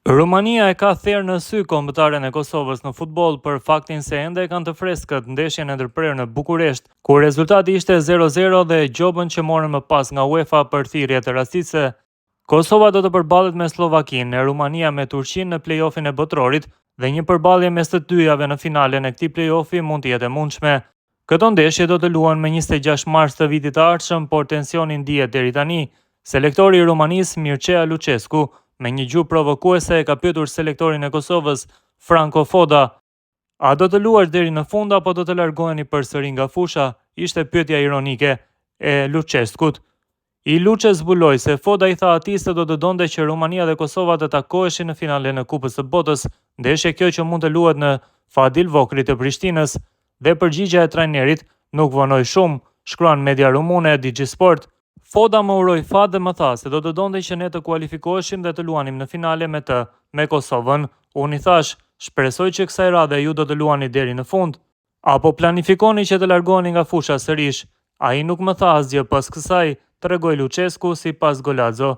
Rumania e ka therë në sy kombëtaren e Kosovës në futboll për faktin se ende kanë të freskët ndeshjen e ndërprerë në Bukuresht, ku rezultati ishte 0-0 dhe gjobën që morën më pas nga UEFA për thirrje të rastësisë. Kosova do të përballet me Slovakinë e Rumania me Turqinë në play-offin e botrorit dhe një përballje mes të dyjave në finalen e këtij play-offi mund të jetë e mundshme. Këto ndeshje do të luhen me 26 mars të vitit të ardhshëm, por tensioni ndihet deri tani. Selektori i Rumanisë Mircea Lucescu me një gjuhë provokuese e ka pyetur selektorin e Kosovës, Franco Foda: "A do të luash deri në fund apo do të largoheni përsëri nga fusha?" Ishte pyetja ironike e Lucescut. I Luce zbuloi se Foda i tha atij se do të donte që Rumania dhe Kosova të takoheshin në finalen e Kupës së Botës, ndeshje kjo që mund të luhet në Fadil Vokri të Prishtinës, dhe përgjigjja e trajnerit nuk vonoi shumë, shkruan media rumune Digisport. Foda më uroi fat dhe më tha se do të donte që ne të kualifikoheshim dhe të luanim në finale me të, me Kosovën. Unë i thash, shpresoj që kësaj radhe ju do të luani deri në fund, apo planifikoni që të largoheni nga fusha sërish. Ai nuk më tha asgjë pas kësaj, tregoi Lucescu sipas Golazzo.